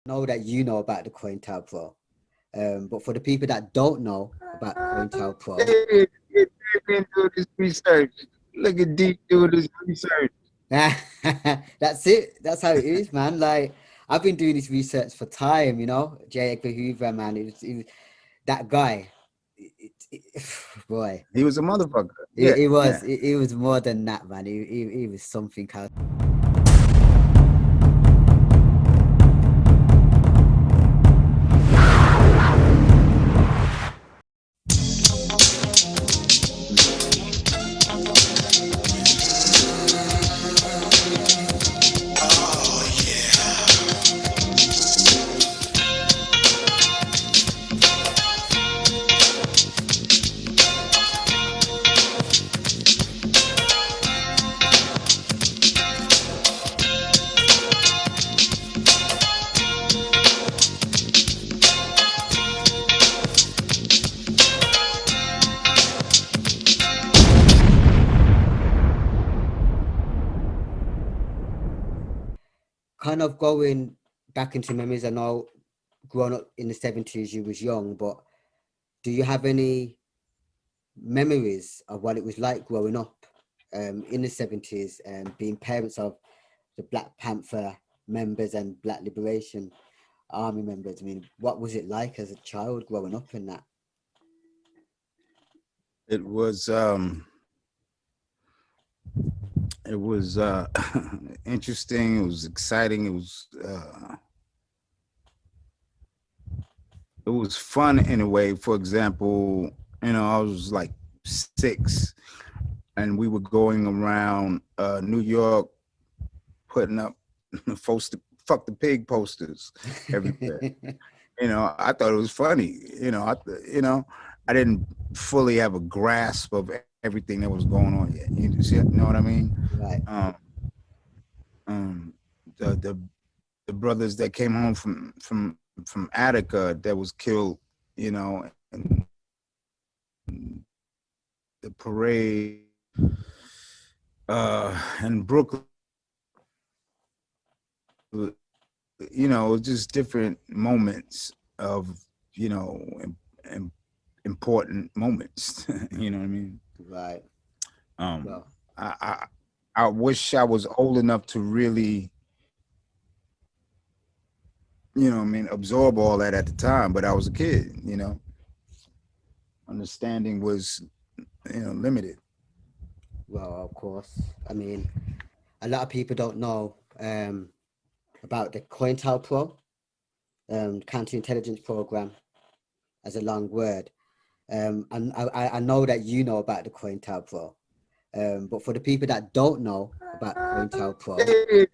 Know that you know about the Cointelpro, but for the people that don't know about Cointelpro, Dave been doing this research. Look at D doing this research. that's it. That's how it is, man. Like I've been doing this research for time, J. Edgar Hoover, man. It was that guy. Boy, He was a motherfucker. it, Yeah, it was yeah. it, it was more than that, man. It was something else. Kind of going back into memories. I know growing up in the 70s, you was young, but do you have any memories of what it was like growing up in the 70s and being parents of the Black Panther members and Black Liberation Army members? I mean, what was it like as a child growing up in that? It was it was interesting. It was exciting. It was fun in a way. For example, I was like 6, and we were going around New York putting up fuck the pig posters everywhere. I thought it was funny. I didn't fully have a grasp of everything that was going on yet. You know what I mean? Right. Um, um, the brothers that came home from Attica that was killed, and the parade in Brooklyn, it was just different moments of, important moments. You know what I mean? Right. Um, Well, I, I I wish I was old enough to really, absorb all that at the time, but I was a kid. Understanding was, limited. well, of course. I mean, a lot of people don't know about the Cointelpro, counterintelligence program, as a long word. And I know that you know about the Cointelpro, but for the people that don't know about Cointelpro, Dave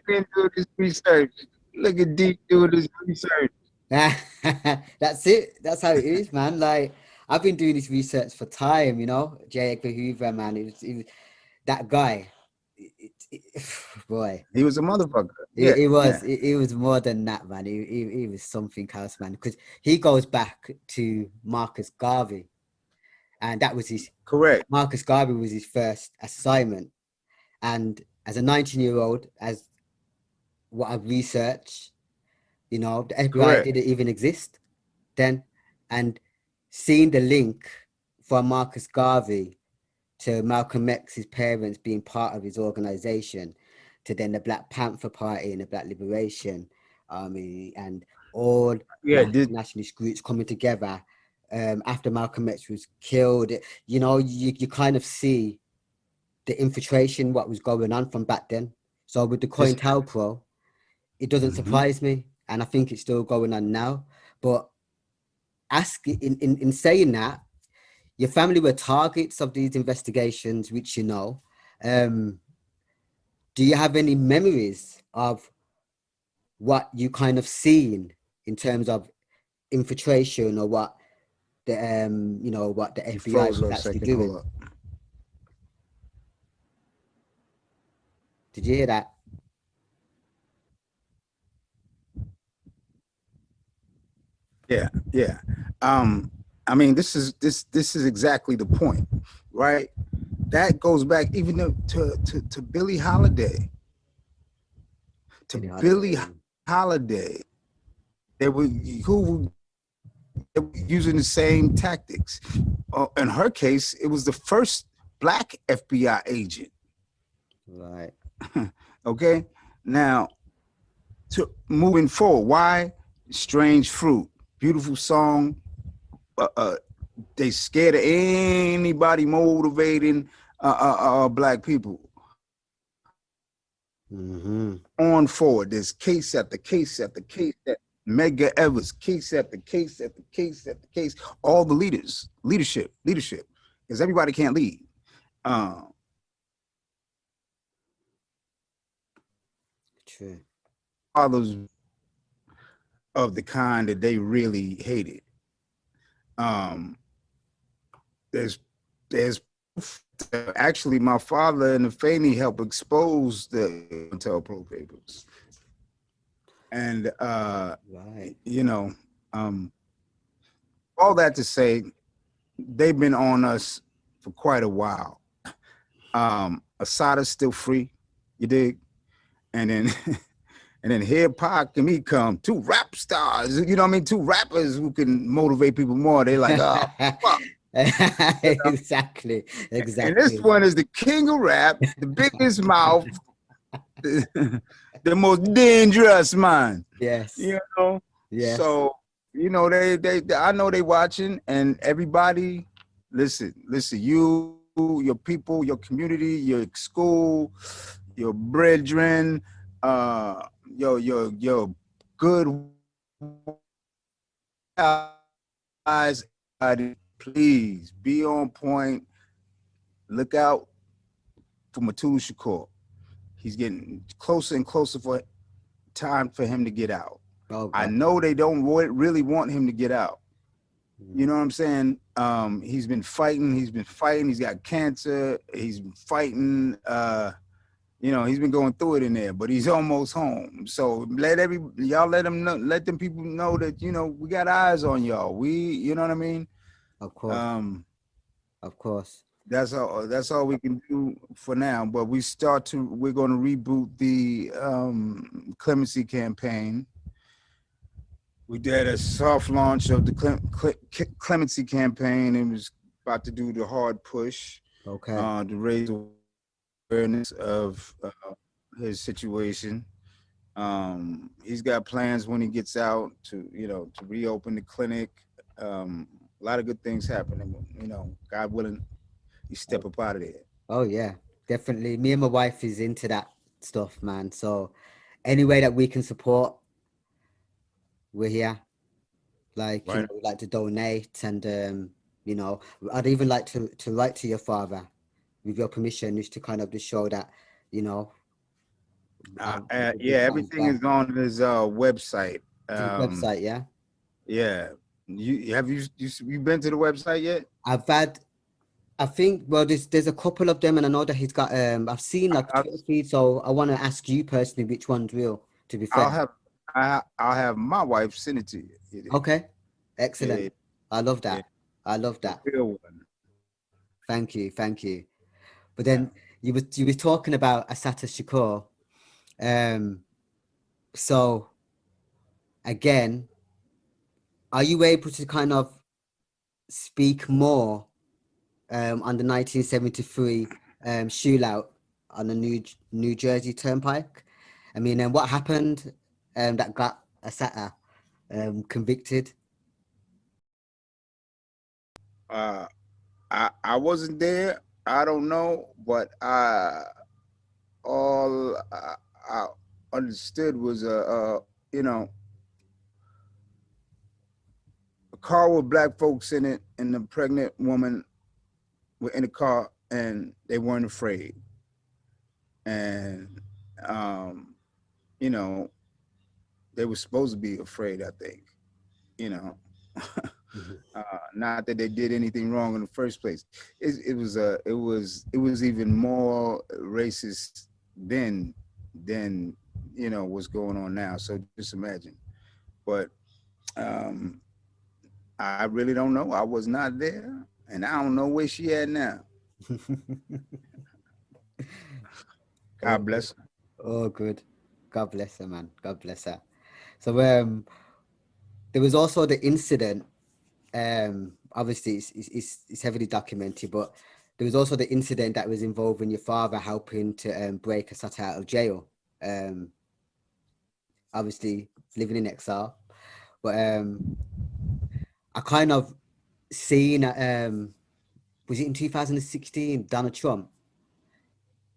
been doing this research. Look at D doing this research. that's it. That's how it is, man. Like I've been doing this research for time, J. Edgar Hoover, man. It was that guy. Boy, He was a motherfucker. it, Yeah, it was yeah. it, it was more than that, man. It was something else, man. Because he goes back to Marcus Garvey, and that was his Correct. Marcus Garvey was his first assignment. And as a 19-year-old, as what I've researched, the FBI Correct. didn't even exist then. And seeing the link from Marcus Garvey to Malcolm X's parents being part of his organization, to then the Black Panther Party and the Black Liberation Army, and all Yeah. black Did nationalist groups coming together after Malcolm X was killed. You kind of see the infiltration, what was going on from back then. So with the this? COINTELPRO, it doesn't Mhm. surprise me, and I think it's still going on now. But ask in saying that, your family were targets of these investigations, which you know. Um, do you have any memories of what you kind of seen in terms of infiltration, or what the You FBI froze was for a actually second. Hold doing? up. Did you hear that? Yeah, yeah. I mean, this is exactly the point, right? That goes back even to Billie Holiday. To Billie Billie Holiday. Holiday. who were using the same tactics. In her case, it was the first black FBI agent. Right. Okay, now to moving forward, why Strange Fruit, beautiful song. They scared of anybody motivating black people. Mm-hmm. On forward, there's case after case after case that Mega Evers, case after case after case after case. All the leadership, because everybody can't lead. Uh, True. Fathers of the kind that they really hated. Um, there's actually my father and the Faney helped expose the Cointelpro papers, and Right. you know, um, all that to say, they've been on us for quite a while. Assata's still free, you dig? And then and then here Pac and me come, two rap stars, you know what I mean? Two rappers who can motivate people more. They like, oh fuck. Exactly. And this Exactly. one is the king of rap, the biggest mouth, the most dangerous man. Yes. You know? Yes. So, you know, they I know they watching, and everybody, listen, your people, your community, your school, your brethren, your good guys, please be on point. Look out for Mutulu Shakur. He's getting closer and closer for time for him to get out. Oh I God. know they don't really want him to get out. You Mm. know what I'm saying? He's been fighting. He's got cancer. He's been fighting. You know, he's been going through it in there, but he's almost home. So y'all let him know, let them people know that, you know, we got eyes on y'all. You know what I mean? Of course. Um, Of course. that's all we can do for now. But we're going to reboot the clemency campaign. We did a soft launch of the clemency campaign and was about to do the hard push Okay. to raise awareness of his situation. He's got plans when he gets out to, you know, to reopen the clinic. A lot of good things happening. You know, God willing, you step Oh, up out of there. oh yeah. Definitely. Me and my wife is into that stuff, man. So any way that we can support, we're here. Like, Right. we like to donate and I'd even like to write to your father with your permission, just to kind of just show that, you know, I'm a Yeah, big fans everything guy. is on his website. To the website, yeah. Yeah. You been to the website yet? I've had, I think, well, there's a couple of them, and I know that he's got. I've seen like I, Twitter feed, so I want to ask you personally which one's real. To be I'll fair. have I'll have my wife send it to you. Okay, Yeah, excellent. I love yeah, that. I love the that. real one. Thank you, thank you. But Yeah. then you were talking about Assata Shakur. Um, so again, are you able to kind of speak more on the 1973 shootout on the New Jersey Turnpike? I mean, and what happened that got Assata convicted? Uh, I wasn't there. I don't know, but all I understood was you know, a car with black folks in it, and the pregnant woman were in the car, and they weren't afraid. And um, you know, they were supposed to be afraid. I think, you know. Mhm. Not that they did anything wrong in the first place. It was even more racist then than, you know, what's going on now. So just imagine. But um, I really don't know. I was not there, and I don't know where she at now. Oh, God good. bless her. Oh, good. God bless her, man. God bless her. So, There was also the incident. Obviously, it's heavily documented, but there was also the incident that was involving your father helping to break Assata out of jail. Obviously, living in exile, but I kind of seen was it in 2016 Donald Trump?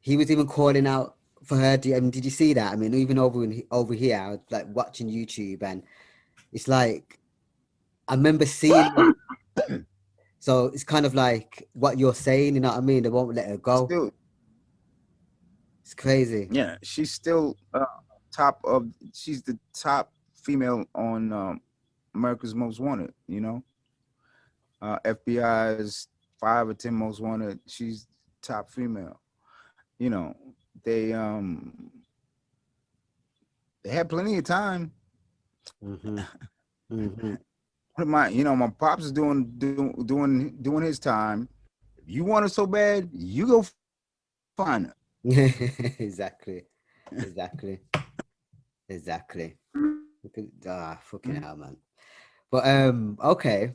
He was even calling out for her. Did you see that? I mean, even over here, I was like watching YouTube, and it's like I remember seeing it. So it's kind of like what you're saying, you know what I mean? They won't let her go. Still, It's crazy. yeah, she's still she's the top female on America's Most Wanted, you know. FBI's 5 or 10 most wanted. She's top female. You know, they um they had plenty of time. Mm-hmm. Mm-hmm. My pops is doing his time. If you want it so bad, you go find her. Exactly. Exactly. Exactly. Fucking hell, man. But okay.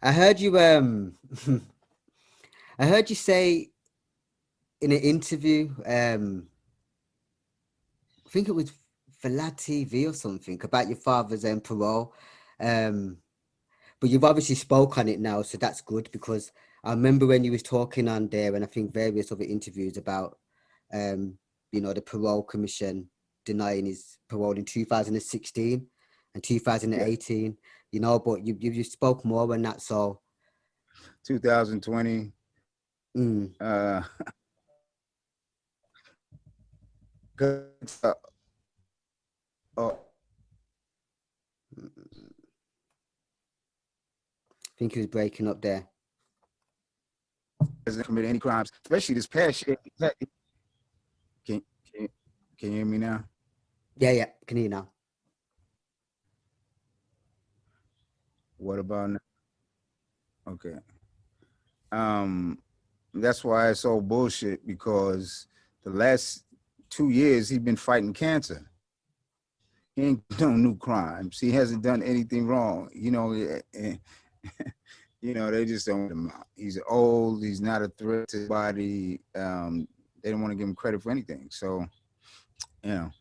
I heard you I heard you say in an interview, I think it was for Lad TV or something about your father's parole. Um, but you've obviously spoke on it now, so that's good because I remember when you was talking on there, and I think various other interviews about, the parole commission denying his parole in 2016 and Yeah, 2018. But you spoke more on that, so 2020. mm, Uh, 'Cause, uh, I think he was breaking up there. hasn't committed any crimes, especially this past year. Can, can, can you hear me now? Yeah, yeah, can hear you now. What about now? Okay. Um, that's why it's all bullshit because the last 2 years he's been fighting cancer. He ain't done new crimes. He hasn't done anything wrong. They just don't want him out. He's old. He's not a threat to anybody. They don't want to give him credit for anything. So, you know,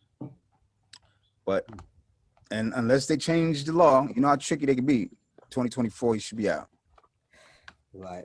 but and unless they change the law, you know how tricky they can be. 2024, he should be out. Right.